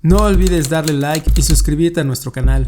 No olvides darle like y suscribirte a nuestro canal.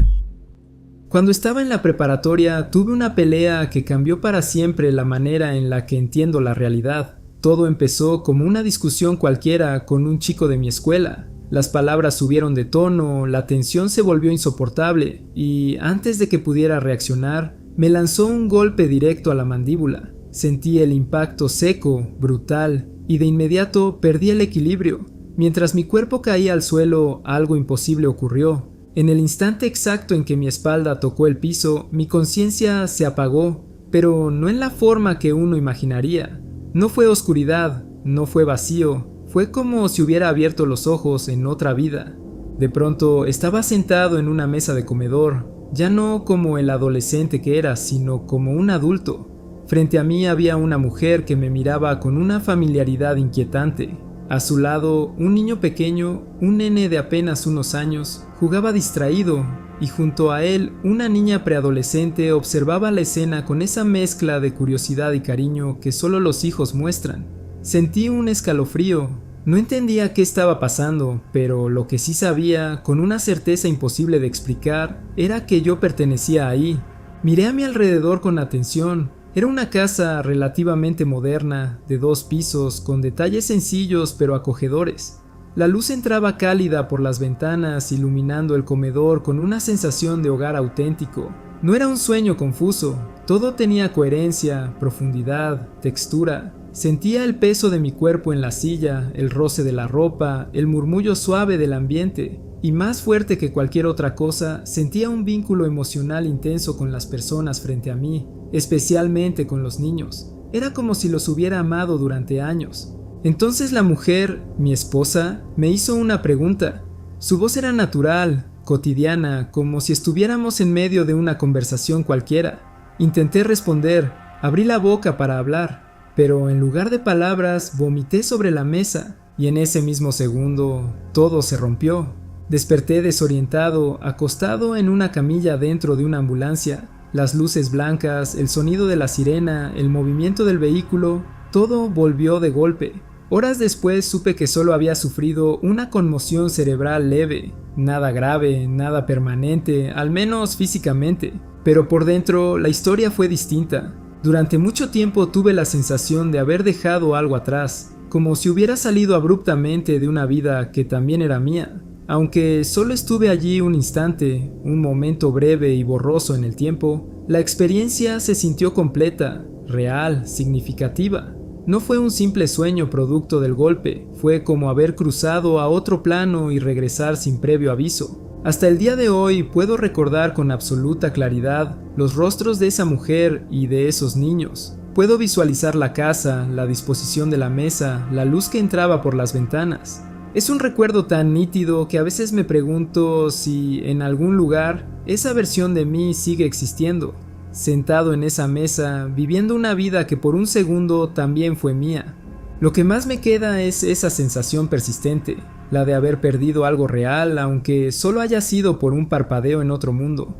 Cuando estaba en la preparatoria tuve una pelea que cambió para siempre la manera en la que entiendo la realidad. Todo empezó como una discusión cualquiera con un chico de mi escuela. Las palabras subieron de tono, la tensión se volvió insoportable y antes de que pudiera reaccionar, me lanzó un golpe directo a la mandíbula. Sentí el impacto seco, brutal, y de inmediato perdí el equilibrio. Mientras mi cuerpo caía al suelo, algo imposible ocurrió. En el instante exacto en que mi espalda tocó el piso, mi conciencia se apagó, pero no en la forma que uno imaginaría. No fue oscuridad, no fue vacío, fue como si hubiera abierto los ojos en otra vida. De pronto estaba sentado en una mesa de comedor, ya no como el adolescente que era, sino como un adulto. Frente a mí había una mujer que me miraba con una familiaridad inquietante. A su lado, un niño pequeño, un nene de apenas unos años, jugaba distraído, y junto a él, una niña preadolescente observaba la escena con esa mezcla de curiosidad y cariño que solo los hijos muestran. Sentí un escalofrío. No entendía qué estaba pasando, pero lo que sí sabía, con una certeza imposible de explicar, era que yo pertenecía ahí. Miré a mi alrededor con atención. Era una casa relativamente moderna, de 2 pisos, con detalles sencillos pero acogedores. La luz entraba cálida por las ventanas, iluminando el comedor con una sensación de hogar auténtico. No era un sueño confuso, todo tenía coherencia, profundidad, textura. Sentía el peso de mi cuerpo en la silla, el roce de la ropa, el murmullo suave del ambiente. Y más fuerte que cualquier otra cosa, sentía un vínculo emocional intenso con las personas frente a mí, especialmente con los niños. Era como si los hubiera amado durante años. Entonces la mujer, mi esposa, me hizo una pregunta. Su voz era natural, cotidiana, como si estuviéramos en medio de una conversación cualquiera. Intenté responder, abrí la boca para hablar, pero en lugar de palabras vomité sobre la mesa, y en ese mismo segundo todo se rompió. Desperté desorientado, acostado en una camilla dentro de una ambulancia. Las luces blancas, el sonido de la sirena, el movimiento del vehículo, todo volvió de golpe. Horas después supe que solo había sufrido una conmoción cerebral leve, nada grave, nada permanente, al menos físicamente. Pero por dentro la historia fue distinta. Durante mucho tiempo tuve la sensación de haber dejado algo atrás, como si hubiera salido abruptamente de una vida que también era mía. Aunque solo estuve allí un instante, un momento breve y borroso en el tiempo, la experiencia se sintió completa, real, significativa. No fue un simple sueño producto del golpe, fue como haber cruzado a otro plano y regresar sin previo aviso. Hasta el día de hoy puedo recordar con absoluta claridad los rostros de esa mujer y de esos niños. Puedo visualizar la casa, la disposición de la mesa, la luz que entraba por las ventanas. Es un recuerdo tan nítido que a veces me pregunto si en algún lugar esa versión de mí sigue existiendo, sentado en esa mesa, viviendo una vida que por un segundo también fue mía. Lo que más me queda es esa sensación persistente, la de haber perdido algo real, aunque solo haya sido por un parpadeo en otro mundo.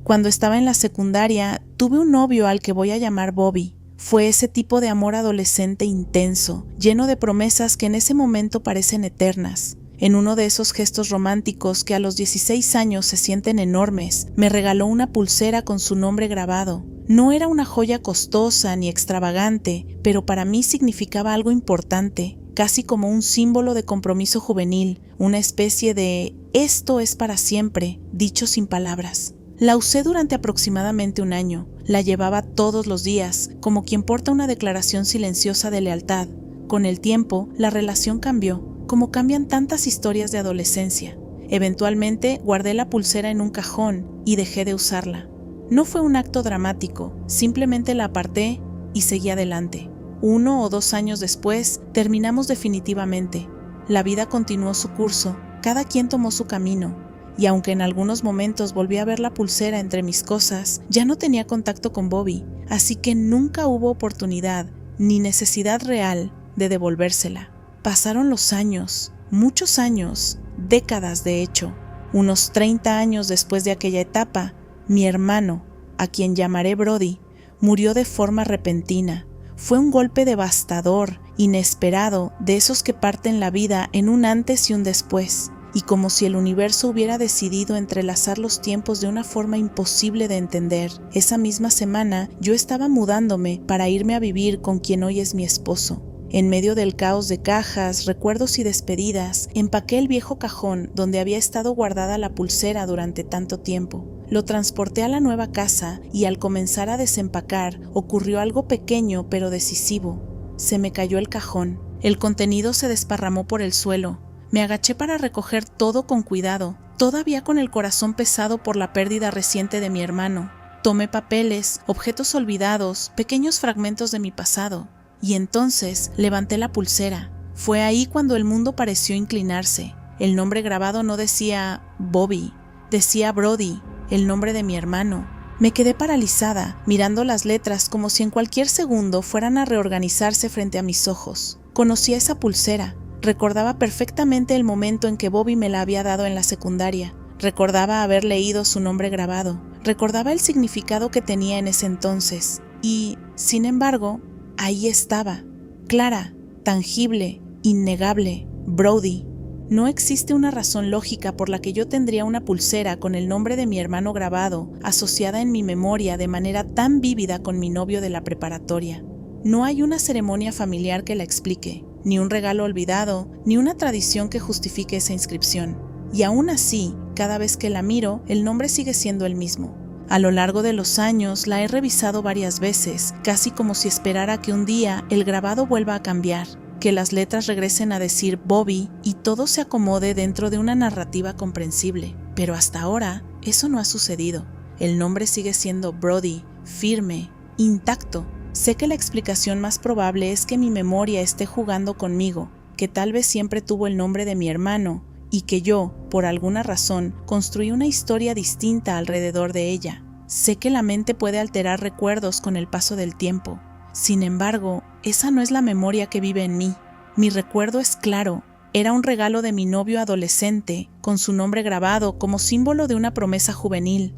Cuando estaba en la secundaria, tuve un novio al que voy a llamar Bobby. Fue ese tipo de amor adolescente intenso, lleno de promesas que en ese momento parecen eternas. En uno de esos gestos románticos que a los 16 años se sienten enormes, me regaló una pulsera con su nombre grabado. No era una joya costosa ni extravagante, pero para mí significaba algo importante, casi como un símbolo de compromiso juvenil, una especie de «esto es para siempre», dicho sin palabras. La usé durante aproximadamente un año. La llevaba todos los días, como quien porta una declaración silenciosa de lealtad. Con el tiempo, la relación cambió, como cambian tantas historias de adolescencia. Eventualmente, guardé la pulsera en un cajón y dejé de usarla. No fue un acto dramático, simplemente la aparté y seguí adelante. 1 o 2 años después, terminamos definitivamente. La vida continuó su curso, cada quien tomó su camino. Y aunque en algunos momentos volví a ver la pulsera entre mis cosas, ya no tenía contacto con Bobby, así que nunca hubo oportunidad ni necesidad real de devolvérsela. Pasaron los años, muchos años, décadas de hecho. Unos 30 años después de aquella etapa, mi hermano, a quien llamaré Brody, murió de forma repentina. Fue un golpe devastador inesperado, de esos que parten la vida en un antes y un después, y como si el universo hubiera decidido entrelazar los tiempos de una forma imposible de entender. Esa misma semana yo estaba mudándome para irme a vivir con quien hoy es mi esposo. En medio del caos de cajas, recuerdos y despedidas, empaqué el viejo cajón donde había estado guardada la pulsera durante tanto tiempo. Lo transporté a la nueva casa y al comenzar a desempacar ocurrió algo pequeño pero decisivo. Se me cayó el cajón. El contenido se desparramó por el suelo. Me agaché para recoger todo con cuidado, todavía con el corazón pesado por la pérdida reciente de mi hermano. Tomé papeles, objetos olvidados, pequeños fragmentos de mi pasado. Y entonces levanté la pulsera. Fue ahí cuando el mundo pareció inclinarse. El nombre grabado no decía Bobby, decía Brody, el nombre de mi hermano. Me quedé paralizada, mirando las letras como si en cualquier segundo fueran a reorganizarse frente a mis ojos. Conocía esa pulsera. Recordaba perfectamente el momento en que Bobby me la había dado en la secundaria. Recordaba haber leído su nombre grabado. Recordaba el significado que tenía en ese entonces. Y, sin embargo, ahí estaba, clara, tangible, innegable, Brody. No existe una razón lógica por la que yo tendría una pulsera con el nombre de mi hermano grabado, asociada en mi memoria de manera tan vívida con mi novio de la preparatoria. No hay una ceremonia familiar que la explique, ni un regalo olvidado, ni una tradición que justifique esa inscripción. Y aún así, cada vez que la miro, el nombre sigue siendo el mismo. A lo largo de los años la he revisado varias veces, casi como si esperara que un día el grabado vuelva a cambiar, que las letras regresen a decir Bobby y todo se acomode dentro de una narrativa comprensible. Pero hasta ahora, eso no ha sucedido. El nombre sigue siendo Brody, firme, intacto. Sé que la explicación más probable es que mi memoria esté jugando conmigo, que tal vez siempre tuvo el nombre de mi hermano, y que yo, por alguna razón, construí una historia distinta alrededor de ella. Sé que la mente puede alterar recuerdos con el paso del tiempo. Sin embargo, esa no es la memoria que vive en mí. Mi recuerdo es claro. Era un regalo de mi novio adolescente, con su nombre grabado como símbolo de una promesa juvenil.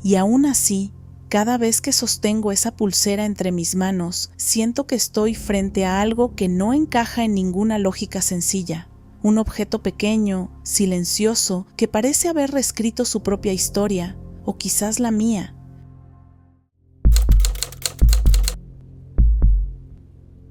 Y aún así, cada vez que sostengo esa pulsera entre mis manos, siento que estoy frente a algo que no encaja en ninguna lógica sencilla. Un objeto pequeño, silencioso, que parece haber reescrito su propia historia, o quizás la mía.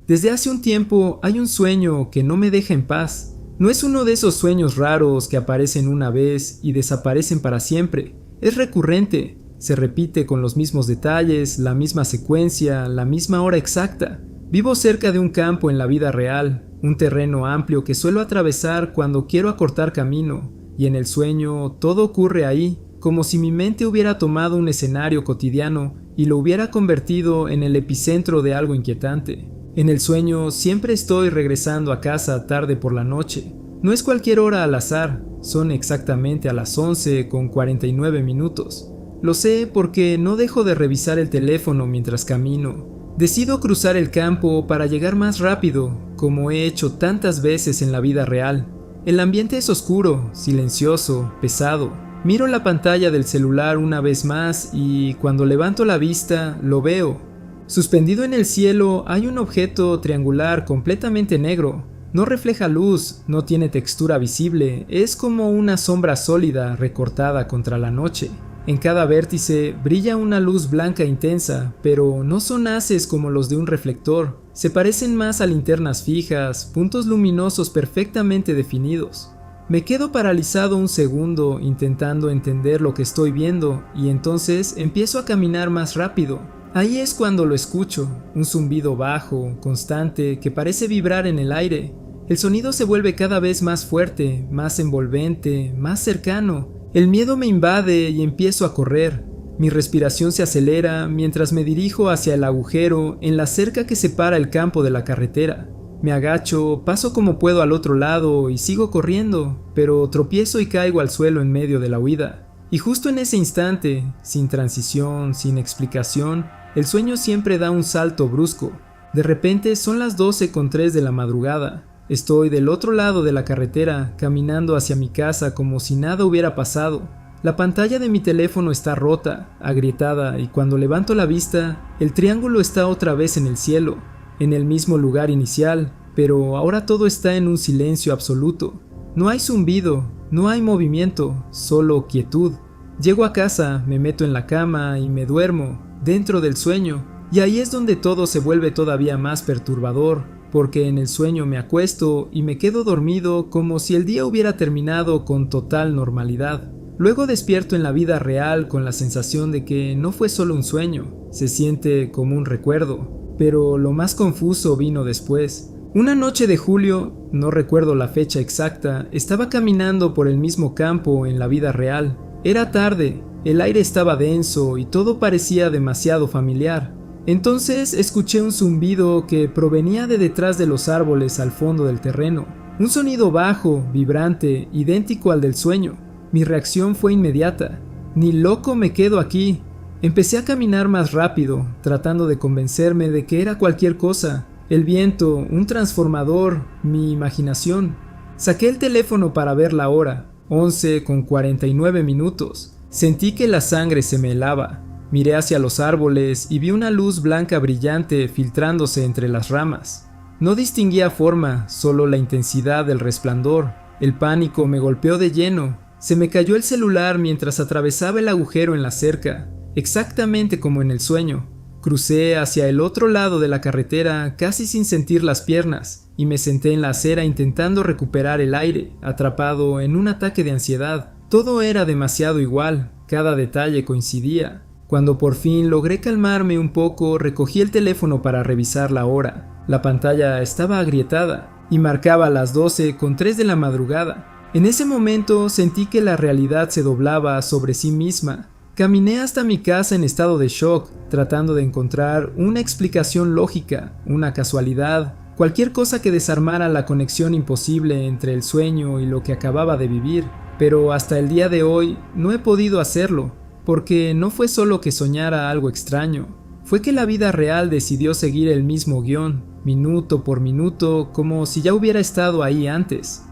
Desde hace un tiempo hay un sueño que no me deja en paz. No es uno de esos sueños raros que aparecen una vez y desaparecen para siempre. Es recurrente, se repite con los mismos detalles, la misma secuencia, la misma hora exacta. Vivo cerca de un campo en la vida real, un terreno amplio que suelo atravesar cuando quiero acortar camino, y en el sueño todo ocurre ahí, como si mi mente hubiera tomado un escenario cotidiano y lo hubiera convertido en el epicentro de algo inquietante. En el sueño siempre estoy regresando a casa tarde por la noche. No es cualquier hora al azar, son exactamente a las 11:49. Lo sé porque no dejo de revisar el teléfono mientras camino. Decido cruzar el campo para llegar más rápido, como he hecho tantas veces en la vida real. El ambiente es oscuro, silencioso, pesado. Miro la pantalla del celular una vez más y cuando levanto la vista lo veo. Suspendido en el cielo hay un objeto triangular completamente negro. No refleja luz, no tiene textura visible, es como una sombra sólida recortada contra la noche. En cada vértice brilla una luz blanca intensa, pero no son haces como los de un reflector. Se parecen más a linternas fijas, puntos luminosos perfectamente definidos. Me quedo paralizado un segundo intentando entender lo que estoy viendo y entonces empiezo a caminar más rápido. Ahí es cuando lo escucho, un zumbido bajo, constante, que parece vibrar en el aire. El sonido se vuelve cada vez más fuerte, más envolvente, más cercano. El miedo me invade y empiezo a correr. Mi respiración se acelera mientras me dirijo hacia el agujero en la cerca que separa el campo de la carretera. Me agacho, paso como puedo al otro lado y sigo corriendo, pero tropiezo y caigo al suelo en medio de la huida. Y justo en ese instante, sin transición, sin explicación, el sueño siempre da un salto brusco. De repente son las 12:03 de la madrugada. Estoy del otro lado de la carretera, caminando hacia mi casa como si nada hubiera pasado. La pantalla de mi teléfono está rota, agrietada, y cuando levanto la vista, el triángulo está otra vez en el cielo, en el mismo lugar inicial, pero ahora todo está en un silencio absoluto. No hay zumbido, no hay movimiento, solo quietud. Llego a casa, me meto en la cama y me duermo, dentro del sueño, y ahí es donde todo se vuelve todavía más perturbador, porque en el sueño me acuesto y me quedo dormido como si el día hubiera terminado con total normalidad. Luego despierto en la vida real con la sensación de que no fue solo un sueño, se siente como un recuerdo, pero lo más confuso vino después. Una noche de julio, no recuerdo la fecha exacta, estaba caminando por el mismo campo en la vida real. Era tarde, el aire estaba denso y todo parecía demasiado familiar. Entonces escuché un zumbido que provenía de detrás de los árboles al fondo del terreno. Un sonido bajo, vibrante, idéntico al del sueño. Mi reacción fue inmediata. Ni loco me quedo aquí. Empecé a caminar más rápido, tratando de convencerme de que era cualquier cosa. El viento, un transformador, mi imaginación. Saqué el teléfono para ver la hora, 11:49. Sentí que la sangre se me helaba. Miré hacia los árboles y vi una luz blanca brillante filtrándose entre las ramas. No distinguía forma, solo la intensidad del resplandor. El pánico me golpeó de lleno. Se me cayó el celular mientras atravesaba el agujero en la cerca, exactamente como en el sueño. Crucé hacia el otro lado de la carretera casi sin sentir las piernas y me senté en la acera intentando recuperar el aire, atrapado en un ataque de ansiedad. Todo era demasiado igual, cada detalle coincidía. Cuando por fin logré calmarme un poco, recogí el teléfono para revisar la hora. La pantalla estaba agrietada y marcaba las 12:03 de la madrugada. En ese momento sentí que la realidad se doblaba sobre sí misma. Caminé hasta mi casa en estado de shock, tratando de encontrar una explicación lógica, una casualidad, cualquier cosa que desarmara la conexión imposible entre el sueño y lo que acababa de vivir. Pero hasta el día de hoy no he podido hacerlo, porque no fue solo que soñara algo extraño, fue que la vida real decidió seguir el mismo guión, minuto por minuto, como si ya hubiera estado ahí antes.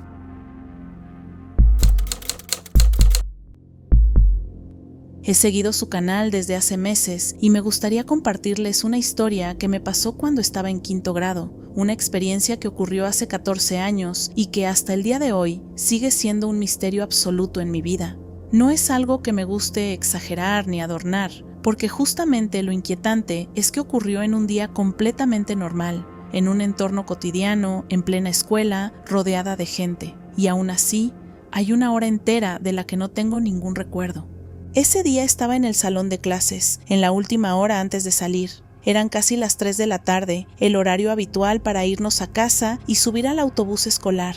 He seguido su canal desde hace meses y me gustaría compartirles una historia que me pasó cuando estaba en 5º grado, una experiencia que ocurrió hace 14 años y que hasta el día de hoy sigue siendo un misterio absoluto en mi vida. No es algo que me guste exagerar ni adornar, porque justamente lo inquietante es que ocurrió en un día completamente normal, en un entorno cotidiano, en plena escuela, rodeada de gente, y aún así, hay una hora entera de la que no tengo ningún recuerdo. Ese día estaba en el salón de clases, en la última hora antes de salir. Eran casi las 3 de la tarde, el horario habitual para irnos a casa y subir al autobús escolar.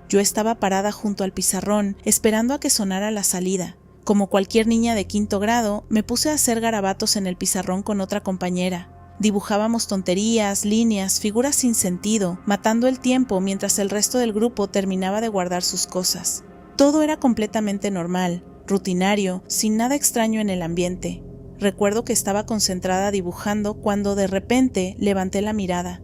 Yo estaba parada junto al pizarrón, esperando a que sonara la salida. Como cualquier niña de 5º grado, me puse a hacer garabatos en el pizarrón con otra compañera. Dibujábamos tonterías, líneas, figuras sin sentido, matando el tiempo mientras el resto del grupo terminaba de guardar sus cosas. Todo era completamente normal, rutinario, sin nada extraño en el ambiente. Recuerdo que estaba concentrada dibujando cuando de repente levanté la mirada.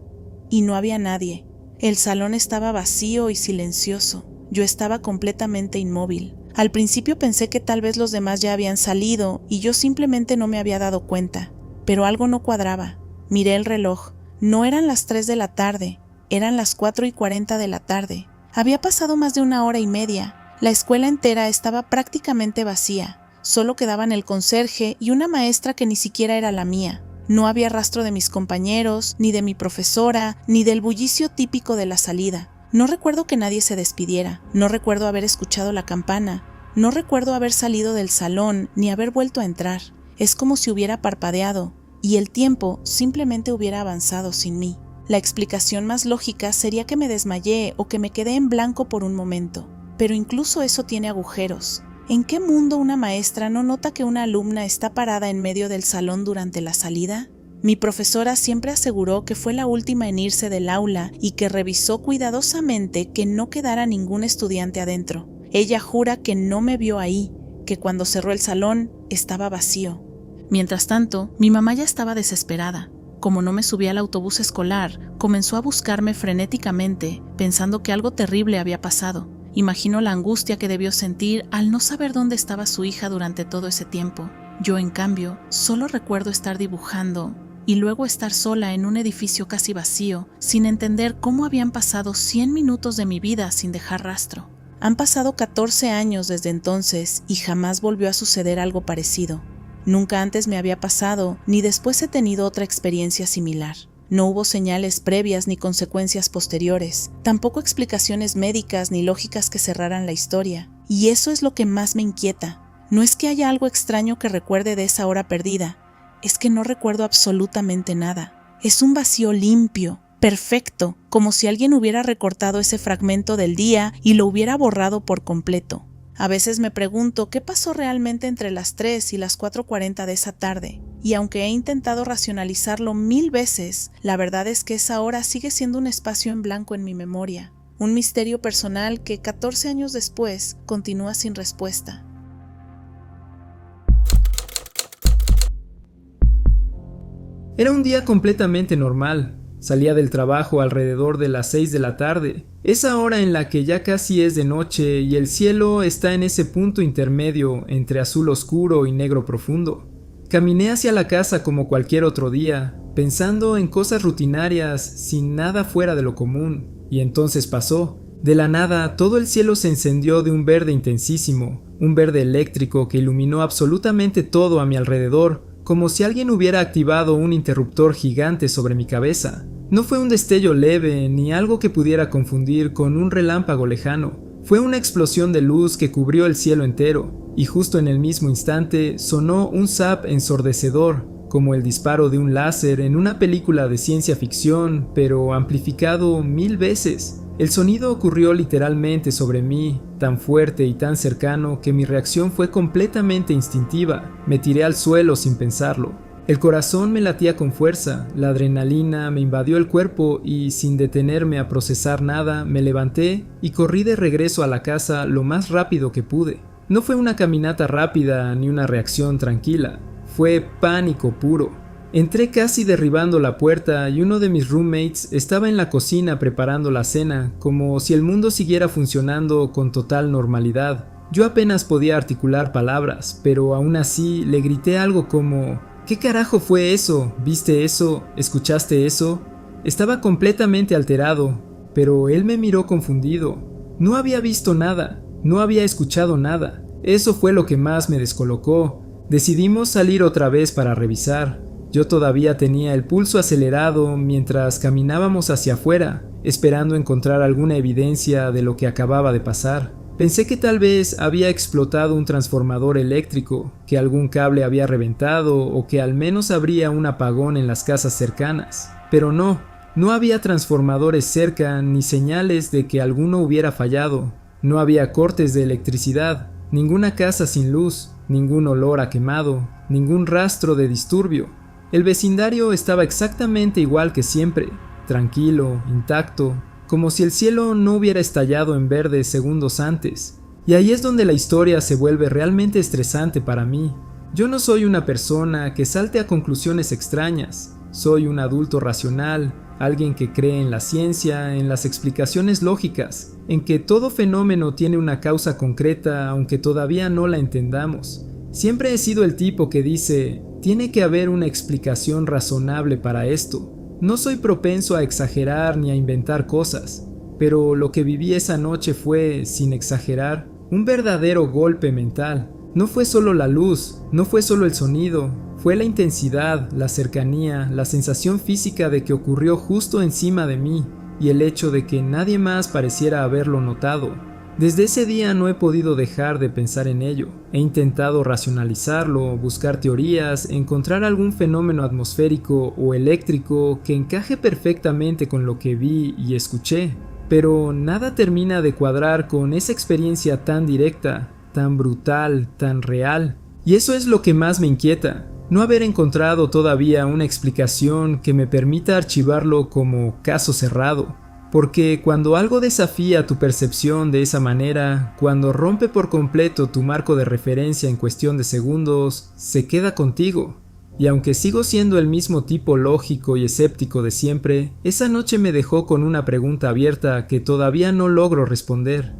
Y no había nadie. El salón estaba vacío y silencioso. Yo estaba completamente inmóvil. Al principio pensé que tal vez los demás ya habían salido y yo simplemente no me había dado cuenta. Pero algo no cuadraba. Miré el reloj. No eran las 3 de la tarde, eran las 4:40 de la tarde. Había pasado más de 1 hora y media. La escuela entera estaba prácticamente vacía. Solo quedaban el conserje y una maestra que ni siquiera era la mía. No había rastro de mis compañeros, ni de mi profesora, ni del bullicio típico de la salida. No recuerdo que nadie se despidiera. No recuerdo haber escuchado la campana. No recuerdo haber salido del salón, ni haber vuelto a entrar. Es como si hubiera parpadeado, y el tiempo simplemente hubiera avanzado sin mí. La explicación más lógica sería que me desmayé o que me quedé en blanco por un momento. Pero incluso eso tiene agujeros. ¿En qué mundo una maestra no nota que una alumna está parada en medio del salón durante la salida? Mi profesora siempre aseguró que fue la última en irse del aula y que revisó cuidadosamente que no quedara ningún estudiante adentro. Ella jura que no me vio ahí, que cuando cerró el salón estaba vacío. Mientras tanto, mi mamá ya estaba desesperada. Como no me subía al autobús escolar, comenzó a buscarme frenéticamente, pensando que algo terrible había pasado. Imagino la angustia que debió sentir al no saber dónde estaba su hija durante todo ese tiempo. Yo, en cambio, solo recuerdo estar dibujando y luego estar sola en un edificio casi vacío, sin entender cómo habían pasado 100 minutos de mi vida sin dejar rastro. Han pasado 14 años desde entonces y jamás volvió a suceder algo parecido. Nunca antes me había pasado, ni después he tenido otra experiencia similar. No hubo señales previas ni consecuencias posteriores, tampoco explicaciones médicas ni lógicas que cerraran la historia. Y eso es lo que más me inquieta. No es que haya algo extraño que recuerde de esa hora perdida, es que no recuerdo absolutamente nada. Es un vacío limpio, perfecto, como si alguien hubiera recortado ese fragmento del día y lo hubiera borrado por completo. A veces me pregunto qué pasó realmente entre las 3 y las 4:40 de esa tarde, y aunque he intentado racionalizarlo 1000 veces, la verdad es que esa hora sigue siendo un espacio en blanco en mi memoria, un misterio personal que 14 años después continúa sin respuesta. Era un día completamente normal. Salía del trabajo alrededor de las 6 de la tarde, esa hora en la que ya casi es de noche y el cielo está en ese punto intermedio entre azul oscuro y negro profundo. Caminé hacia la casa como cualquier otro día, pensando en cosas rutinarias sin nada fuera de lo común, y entonces pasó. De la nada, todo el cielo se encendió de un verde intensísimo, un verde eléctrico que iluminó absolutamente todo a mi alrededor, como si alguien hubiera activado un interruptor gigante sobre mi cabeza. No fue un destello leve ni algo que pudiera confundir con un relámpago lejano. Fue una explosión de luz que cubrió el cielo entero, y justo en el mismo instante sonó un zap ensordecedor, como el disparo de un láser en una película de ciencia ficción, pero amplificado 1000 veces. El sonido ocurrió literalmente sobre mí, tan fuerte y tan cercano que mi reacción fue completamente instintiva. Me tiré al suelo sin pensarlo. El corazón me latía con fuerza, la adrenalina me invadió el cuerpo y, sin detenerme a procesar nada, me levanté y corrí de regreso a la casa lo más rápido que pude. No fue una caminata rápida ni una reacción tranquila, fue pánico puro. Entré casi derribando la puerta y uno de mis roommates estaba en la cocina preparando la cena, como si el mundo siguiera funcionando con total normalidad. Yo apenas podía articular palabras, pero aún así le grité algo como: ¿qué carajo fue eso? ¿Viste eso? ¿Escuchaste eso? Estaba completamente alterado, pero él me miró confundido. No había visto nada, no había escuchado nada. Eso fue lo que más me descolocó. Decidimos salir otra vez para revisar. Yo todavía tenía el pulso acelerado mientras caminábamos hacia afuera, esperando encontrar alguna evidencia de lo que acababa de pasar. Pensé que tal vez había explotado un transformador eléctrico, que algún cable había reventado o que al menos habría un apagón en las casas cercanas. Pero no había transformadores cerca ni señales de que alguno hubiera fallado. No había cortes de electricidad, ninguna casa sin luz, ningún olor a quemado, ningún rastro de disturbio. El vecindario estaba exactamente igual que siempre, tranquilo, intacto, como si el cielo no hubiera estallado en verde segundos antes. Y ahí es donde la historia se vuelve realmente estresante para mí. Yo no soy una persona que salte a conclusiones extrañas. Soy un adulto racional, alguien que cree en la ciencia, en las explicaciones lógicas, en que todo fenómeno tiene una causa concreta aunque todavía no la entendamos. Siempre he sido el tipo que dice: tiene que haber una explicación razonable para esto. No soy propenso a exagerar ni a inventar cosas, pero lo que viví esa noche fue, sin exagerar, un verdadero golpe mental. No fue solo la luz, no fue solo el sonido, fue la intensidad, la cercanía, la sensación física de que ocurrió justo encima de mí y el hecho de que nadie más pareciera haberlo notado. Desde ese día no he podido dejar de pensar en ello. He intentado racionalizarlo, buscar teorías, encontrar algún fenómeno atmosférico o eléctrico que encaje perfectamente con lo que vi y escuché, pero nada termina de cuadrar con esa experiencia tan directa, tan brutal, tan real. Y eso es lo que más me inquieta, no haber encontrado todavía una explicación que me permita archivarlo como caso cerrado. Porque cuando algo desafía tu percepción de esa manera, cuando rompe por completo tu marco de referencia en cuestión de segundos, se queda contigo. Y aunque sigo siendo el mismo tipo lógico y escéptico de siempre, esa noche me dejó con una pregunta abierta que todavía no logro responder.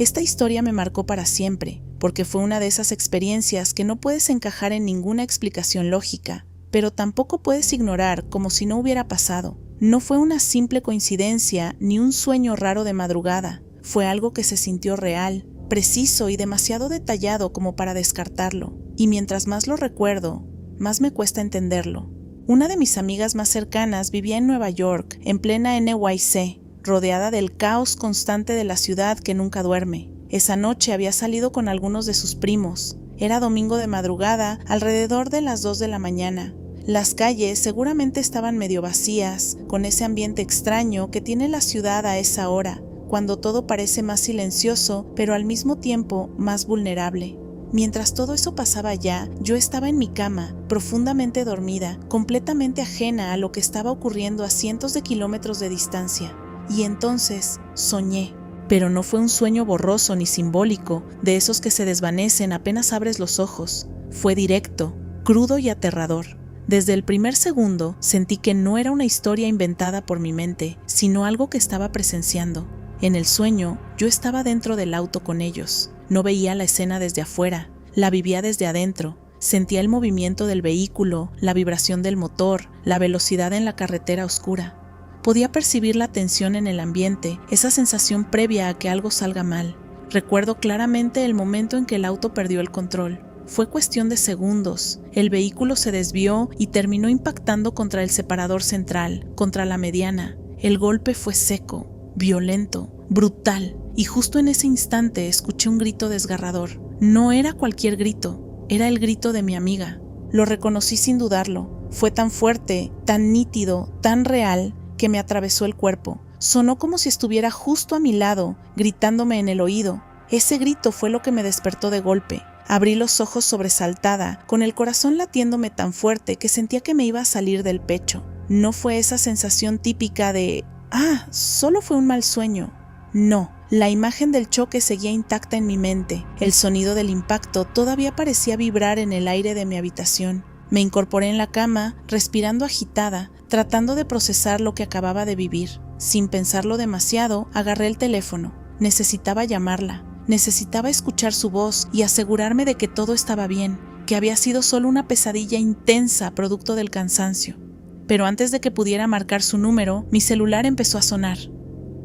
Esta historia me marcó para siempre, porque fue una de esas experiencias que no puedes encajar en ninguna explicación lógica, pero tampoco puedes ignorar como si no hubiera pasado. No fue una simple coincidencia ni un sueño raro de madrugada, fue algo que se sintió real, preciso y demasiado detallado como para descartarlo, y mientras más lo recuerdo, más me cuesta entenderlo. Una de mis amigas más cercanas vivía en Nueva York, en plena NYC, rodeada del caos constante de la ciudad que nunca duerme. Esa noche había salido con algunos de sus primos. Era domingo de madrugada, alrededor de las 2 de la mañana. Las calles seguramente estaban medio vacías, con ese ambiente extraño que tiene la ciudad a esa hora, cuando todo parece más silencioso, pero al mismo tiempo más vulnerable. Mientras todo eso pasaba allá, yo estaba en mi cama, profundamente dormida, completamente ajena a lo que estaba ocurriendo a cientos de kilómetros de distancia. Y entonces soñé, pero no fue un sueño borroso ni simbólico, de esos que se desvanecen apenas abres los ojos. Fue directo, crudo y aterrador. Desde el primer segundo sentí que no era una historia inventada por mi mente, sino algo que estaba presenciando. En el sueño, yo estaba dentro del auto con ellos. No veía la escena desde afuera, la vivía desde adentro. Sentía el movimiento del vehículo, la vibración del motor, la velocidad en la carretera oscura. Podía percibir la tensión en el ambiente, esa sensación previa a que algo salga mal. Recuerdo claramente el momento en que el auto perdió el control. Fue cuestión de segundos. El vehículo se desvió y terminó impactando contra el separador central, contra la mediana. El golpe fue seco, violento, brutal, y justo en ese instante escuché un grito desgarrador. No era cualquier grito, era el grito de mi amiga. Lo reconocí sin dudarlo. Fue tan fuerte, tan nítido, tan real, que me atravesó el cuerpo. Sonó como si estuviera justo a mi lado, gritándome en el oído. Ese grito fue lo que me despertó de golpe. Abrí los ojos sobresaltada, con el corazón latiéndome tan fuerte que sentía que me iba a salir del pecho. No fue esa sensación típica de solo fue un mal sueño. No, la imagen del choque seguía intacta en mi mente. El sonido del impacto todavía parecía vibrar en el aire de mi habitación. Me incorporé en la cama, respirando agitada, tratando de procesar lo que acababa de vivir. Sin pensarlo demasiado, agarré el teléfono. Necesitaba llamarla. Necesitaba escuchar su voz y asegurarme de que todo estaba bien, que había sido solo una pesadilla intensa producto del cansancio. Pero antes de que pudiera marcar su número, mi celular empezó a sonar.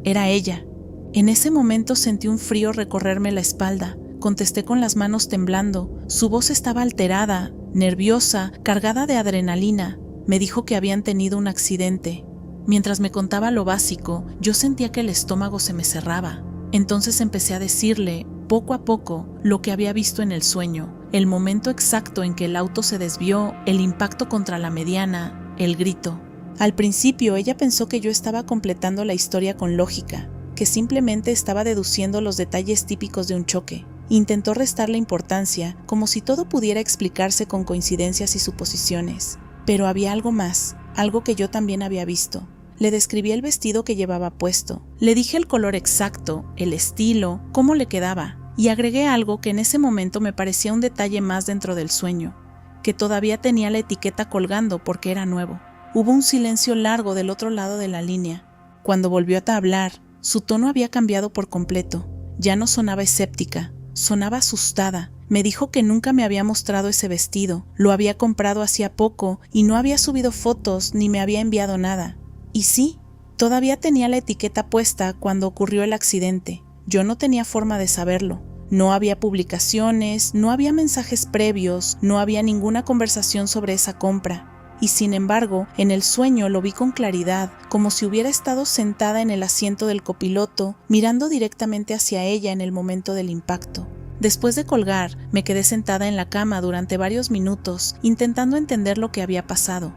Era ella. En ese momento sentí un frío recorrerme la espalda. Contesté con las manos temblando. Su voz estaba alterada, nerviosa, cargada de adrenalina. Me dijo que habían tenido un accidente. Mientras me contaba lo básico, yo sentía que el estómago se me cerraba. Entonces empecé a decirle, poco a poco, lo que había visto en el sueño, el momento exacto en que el auto se desvió, el impacto contra la mediana, el grito. Al principio ella pensó que yo estaba completando la historia con lógica, que simplemente estaba deduciendo los detalles típicos de un choque. Intentó restarle importancia, como si todo pudiera explicarse con coincidencias y suposiciones. Pero había algo más, algo que yo también había visto. Le describí el vestido que llevaba puesto. Le dije el color exacto, el estilo, cómo le quedaba, y agregué algo que en ese momento me parecía un detalle más dentro del sueño, que todavía tenía la etiqueta colgando porque era nuevo. Hubo un silencio largo del otro lado de la línea. Cuando volvió a hablar, su tono había cambiado por completo. Ya no sonaba escéptica, sonaba asustada. Me dijo que nunca me había mostrado ese vestido, lo había comprado hacía poco y no había subido fotos ni me había enviado nada. Y sí, todavía tenía la etiqueta puesta cuando ocurrió el accidente. Yo no tenía forma de saberlo. No había publicaciones, no había mensajes previos, no había ninguna conversación sobre esa compra. Y sin embargo, en el sueño lo vi con claridad, como si hubiera estado sentada en el asiento del copiloto, mirando directamente hacia ella en el momento del impacto. Después de colgar, me quedé sentada en la cama durante varios minutos, intentando entender lo que había pasado.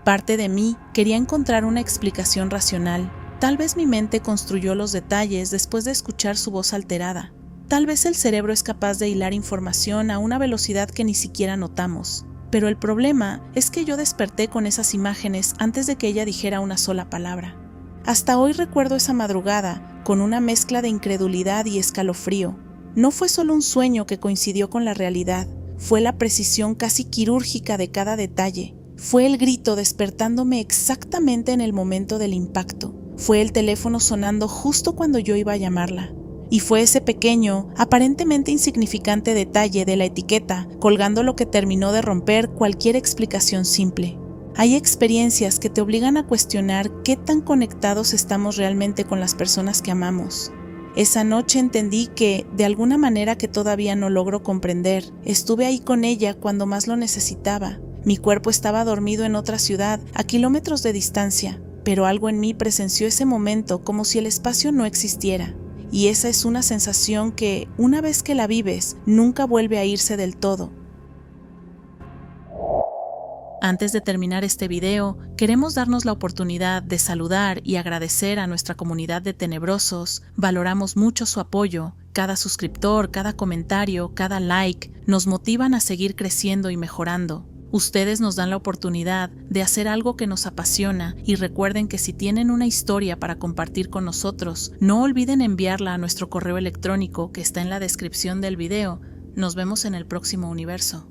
Parte de mí quería encontrar una explicación racional. Tal vez mi mente construyó los detalles después de escuchar su voz alterada. Tal vez el cerebro es capaz de hilar información a una velocidad que ni siquiera notamos. Pero el problema es que yo desperté con esas imágenes antes de que ella dijera una sola palabra. Hasta hoy recuerdo esa madrugada con una mezcla de incredulidad y escalofrío. No fue solo un sueño que coincidió con la realidad, fue la precisión casi quirúrgica de cada detalle. Fue el grito despertándome exactamente en el momento del impacto. Fue el teléfono sonando justo cuando yo iba a llamarla. y fue ese pequeño, aparentemente insignificante detalle de la etiqueta colgando lo que terminó de romper cualquier explicación simple. Hay experiencias que te obligan a cuestionar qué tan conectados estamos realmente con las personas que amamos. Esa noche entendí que, de alguna manera que todavía no logro comprender, estuve ahí con ella cuando más lo necesitaba. Mi cuerpo estaba dormido en otra ciudad, a kilómetros de distancia, pero algo en mí presenció ese momento como si el espacio no existiera. Y esa es una sensación que, una vez que la vives, nunca vuelve a irse del todo. Antes de terminar este video, queremos darnos la oportunidad de saludar y agradecer a nuestra comunidad de tenebrosos. Valoramos mucho su apoyo. Cada suscriptor, cada comentario, cada like nos motivan a seguir creciendo y mejorando. Ustedes nos dan la oportunidad de hacer algo que nos apasiona y recuerden que si tienen una historia para compartir con nosotros, no olviden enviarla a nuestro correo electrónico que está en la descripción del video. Nos vemos en el próximo universo.